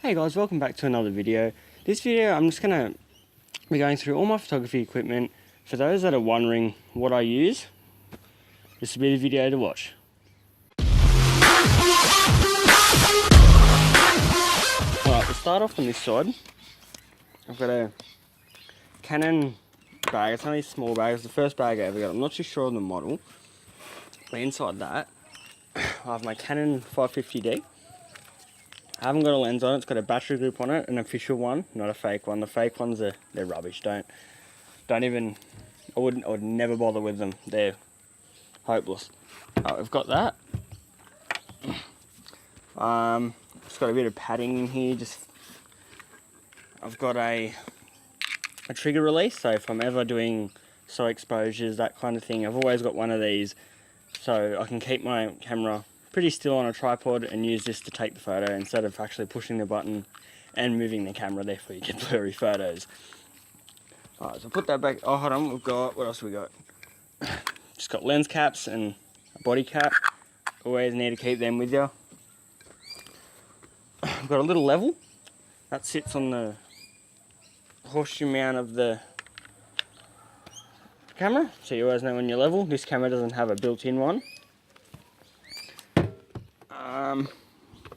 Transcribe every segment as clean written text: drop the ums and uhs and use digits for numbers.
Hey guys, welcome back to another video. This video I'm just going to be going through all my photography equipment. For those that are wondering what I use, this will be the video to watch. Alright, we'll start off on this side. I've got a Canon bag. It's only a small bag. It's the first bag I ever got. I'm not too sure on the model. But inside that, I have my Canon 550D. I haven't got a lens on it. It's got a battery group on it, an official one, not a fake one. The fake ones they're rubbish. Don't even. I would never bother with them. They're hopeless. We've got that. Just got a bit of padding in here. I've got a trigger release. So if I'm ever doing slow exposures, that kind of thing, I've always got one of these, so I can keep my camera pretty still on a tripod and use this to take the photo instead of actually pushing the button and moving the camera, therefore you get blurry photos. Alright, so put that back. Oh, hold on, what else have we got? Just got lens caps and a body cap. Always need to keep them with you. I've got a little level that sits on the horseshoe mount of the camera, so you always know when you're level. This camera doesn't have a built-in one.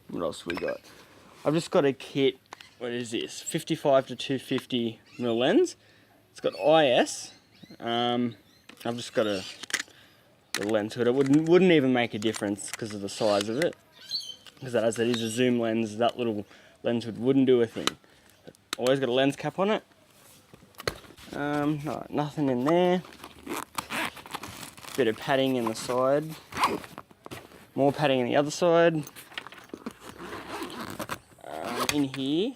What else we got? I've just got a kit. What is this? 55 to 250 mm lens. It's got IS. I've just got a lens to it. It wouldn't even make a difference because of the size of it. Because as it is a zoom lens, that little lens hood wouldn't do a thing. But always got a lens cap on it. No, nothing in there. Bit of padding in the side. More padding on the other side. In here,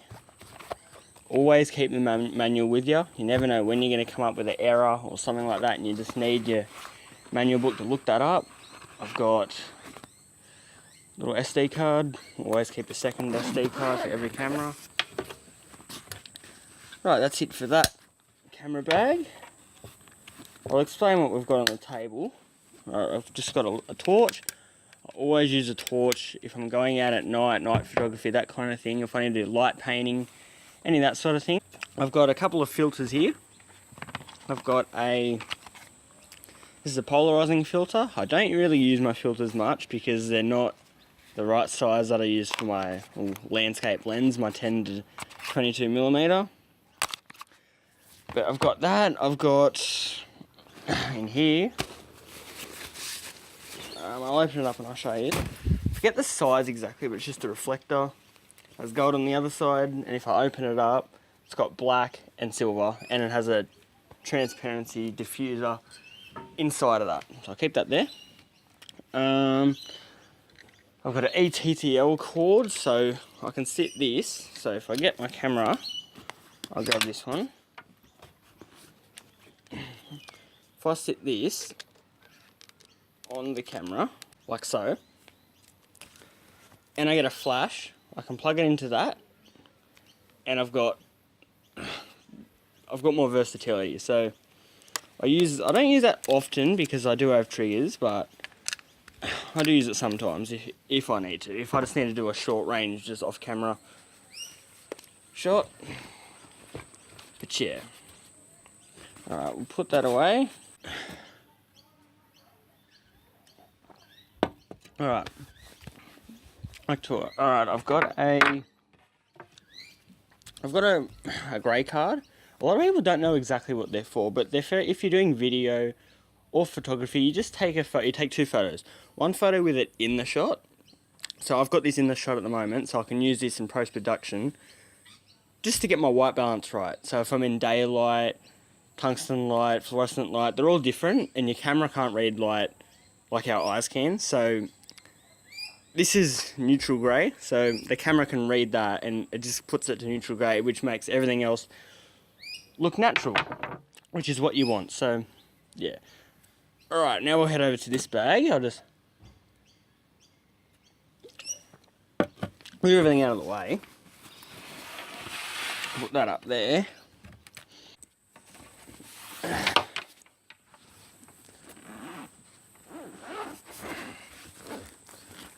always keep the manual with you. You never know when you're going to come up with an error or something like that, and you just need your manual book to look that up. I've got a little SD card. Always keep a second SD card for every camera. Right, that's it for that camera bag. I'll explain what we've got on the table. I've just got a torch. I always use a torch if I'm going out at night photography, that kind of thing. If I need to do light painting, any of that sort of thing. I've got a couple of filters here. I've got this is a polarizing filter. I don't really use my filters much because they're not the right size that I use for my landscape lens, my 10 to 22 millimeter. But I've got that. I've got in here. I'll open it up and I'll show you. Forget the size exactly, but it's just a reflector. There's gold on the other side, and if I open it up, it's got black and silver, and it has a transparency diffuser inside of that. So I'll keep that there. I've got an ETTL cord, so I can sit this. So if I get my camera, I'll grab this one. If I sit this on the camera, like so, and I get a flash, I can plug it into that, and I've got more versatility. So I don't use that often because I do have triggers, but I do use it sometimes if I need to. If I just need to do a short range, just off camera shot. But yeah. Alright, we'll put that away. Alright, back to it. Alright, I've got a grey card. A lot of people don't know exactly what they're for, but they're for if you're doing video or photography. You just take you take two photos. One photo with it in the shot. So I've got this in the shot at the moment, so I can use this in post-production just to get my white balance right. So if I'm in daylight, tungsten light, fluorescent light, they're all different, and your camera can't read light like our eyes can. So this is neutral grey, so the camera can read that, and it just puts it to neutral grey, which makes everything else look natural, which is what you want. So yeah. Alright, now we'll head over to this bag. I'll just move everything out of the way. Put that up there.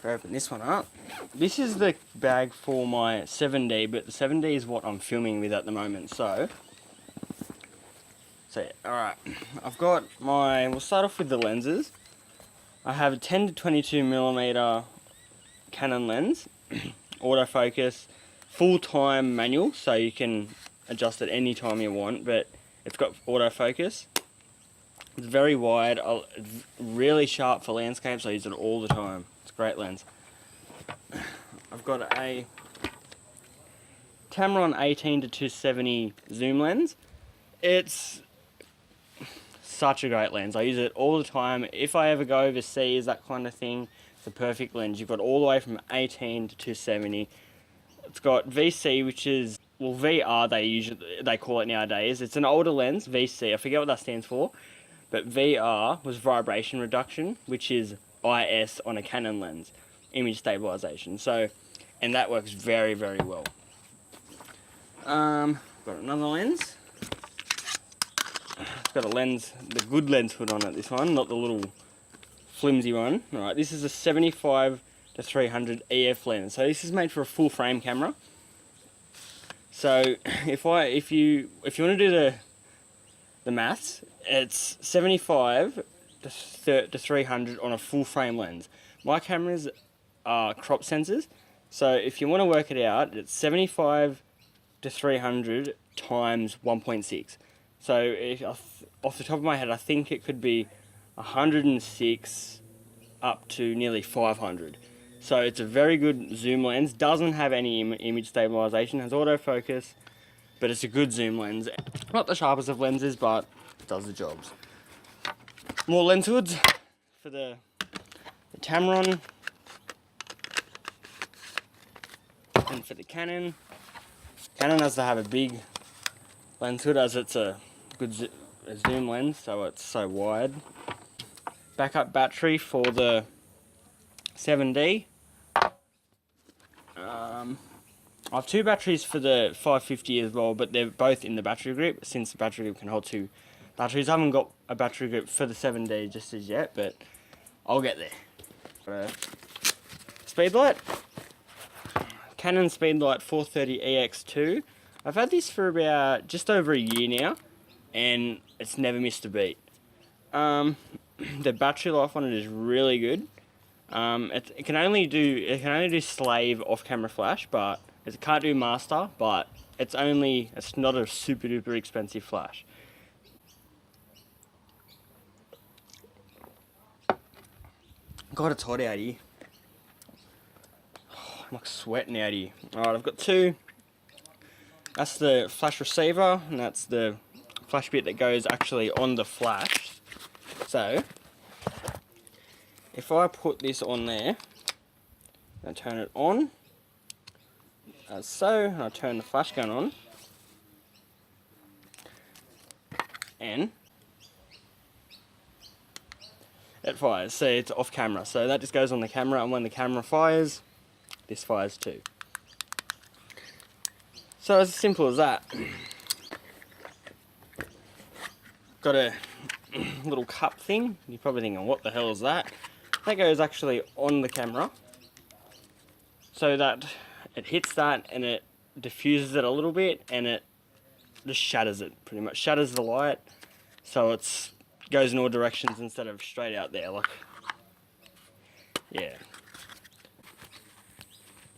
Open this one up. this is the bag for my 7D, but the 7D is what I'm filming with at the moment. So alright, I've got my, we'll start off with the lenses. I have a 10 to 22mm Canon lens, autofocus, full-time manual, so you can adjust it any time you want, but it's got autofocus. It's very wide, it's really sharp for landscapes, I use it all the time. It's a great lens. I've got a Tamron 18 to 270 zoom lens. It's such a great lens. I use it all the time. If I ever go overseas, that kind of thing, it's a perfect lens. You've got all the way from 18 to 270. It's got VC, which is, well, VR they call it nowadays. It's an older lens, VC. I forget what that stands for, but VR was vibration reduction, which is IS on a Canon lens, image stabilization. So, and that works very, very well. Got another lens. It's got a lens, the good lens hood on it, this one, not the little flimsy one. Alright, this is a 75 to 300 EF lens. So this is made for a full frame camera. So if you want to do the maths, it's 75 to 300 on a full frame lens. My cameras are crop sensors, so if you want to work it out, it's 75 to 300 times 1.6. So off the top of my head, I think it could be 106 up to nearly 500. So it's a very good zoom lens. Doesn't have any image stabilization, has autofocus, but it's a good zoom lens. Not the sharpest of lenses, but it does the jobs. More lens hoods for the Tamron and for the Canon. Canon has to have a big lens hood as it's a good zoom lens, so it's so wide. Backup battery for the 7D. I have two batteries for the 550 as well, but they're both in the battery grip, since the battery grip can hold two batteries. I haven't got a battery grip for the 7D just as yet, but I'll get there. Speedlight. Canon Speedlight 430 EX2. I've had this for about just over a year now, and it's never missed a beat. The battery life on it is really good. It can only do slave off-camera flash, but it can't do master. But it's not a super duper expensive flash. God, it's hot out here. I'm like sweating out here. Alright, I've got two. That's the flash receiver, and that's the flash bit that goes actually on the flash. So, if I put this on there, and turn it on, as so, and I turn the flash gun on, and it fires. So it's off camera. So that just goes on the camera, and when the camera fires, this fires too. So it's as simple as that. Got a little cup thing. You're probably thinking, what the hell is that? That goes actually on the camera, so that it hits that and it diffuses it a little bit, and it just shatters it, pretty much shatters the light, so it's goes in all directions instead of straight out there, like, yeah.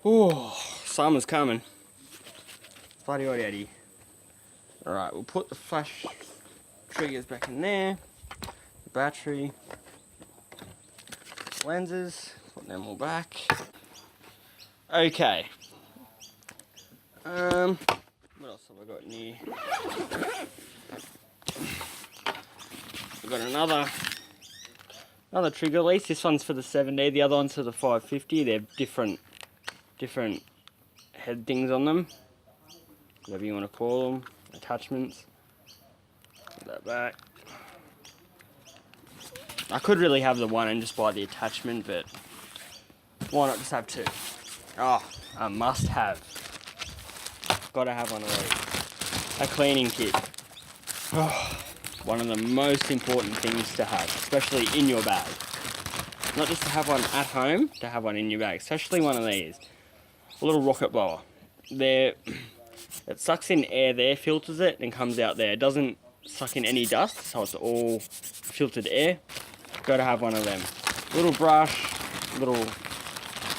Oh, summer's coming. Bloody hot out here. Alright, we'll put the flash triggers back in there, the battery, lenses, put them all back. Okay. What else have I got in here? I've got another trigger release. This one's for the 7D, the other one's for the 550. They're different head things on them, whatever you want to call them, attachments. Put that back. I could really have the one and just buy the attachment, but why not just have two? Oh, a must have. Gotta have one of these. A cleaning kit. Oh, one of the most important things to have, especially in your bag. Not just to have one at home, to have one in your bag, especially one of these. A little rocket blower. It sucks in air there, filters it, and comes out there. It doesn't suck in any dust, so it's all filtered air. Got to have one of them. Little brush, little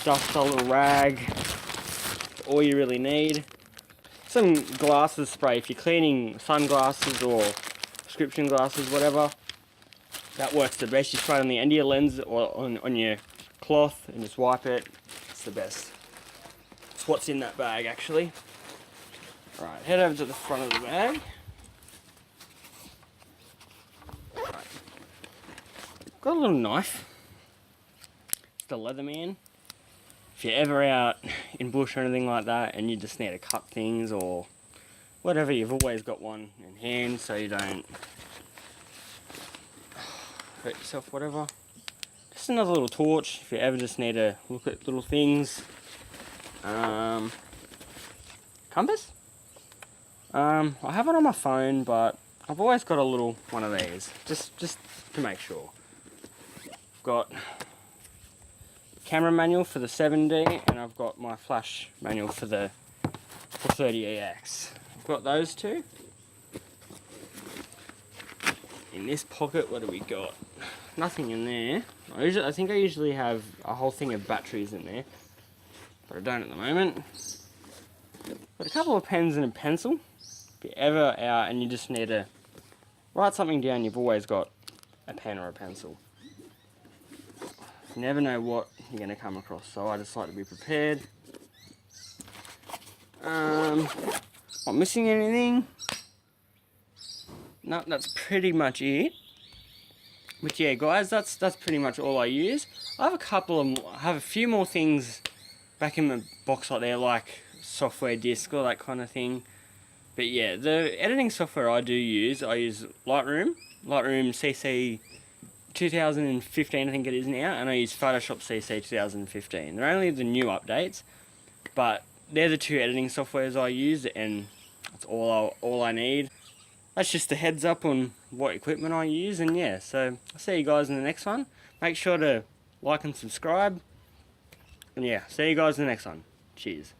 duster, little rag. All you really need. Some glasses spray if you're cleaning sunglasses or prescription glasses, whatever. That works the best. You spray it on the end of your lens or on your cloth and just wipe it. It's the best. It's what's in that bag actually. Right, head over to the front of the bag. Right. Got a little knife. It's the Leatherman. If you're ever out in bush or anything like that and you just need to cut things or whatever, you've always got one in hand so you don't hurt yourself, whatever. Just another little torch if you ever just need to look at little things. Compass? I have it on my phone, but I've always got a little one of these, just to make sure. I've got camera manual for the 7D, and I've got my flash manual for the 30EX. I've got those two. In this pocket, what do we got? Nothing in there. I think I usually have a whole thing of batteries in there, but I don't at the moment. Got a couple of pens and a pencil. If you're ever out and you just need to write something down, you've always got a pen or a pencil. You never know what you're going to come across, so I just like to be prepared. Not missing anything. No, that's pretty much it. But yeah, guys, that's pretty much all I use. I have a few more things back in the box like there, like software disk or that kind of thing. But yeah, the editing software I use Lightroom CC 2015, I think it is now, and I use Photoshop CC 2015. They're only the new updates, but they're the two editing softwares I use, and that's all I need. That's just a heads up on what equipment I use, and yeah, so I'll see you guys in the next one. Make sure to like and subscribe, and yeah, see you guys in the next one. Cheers.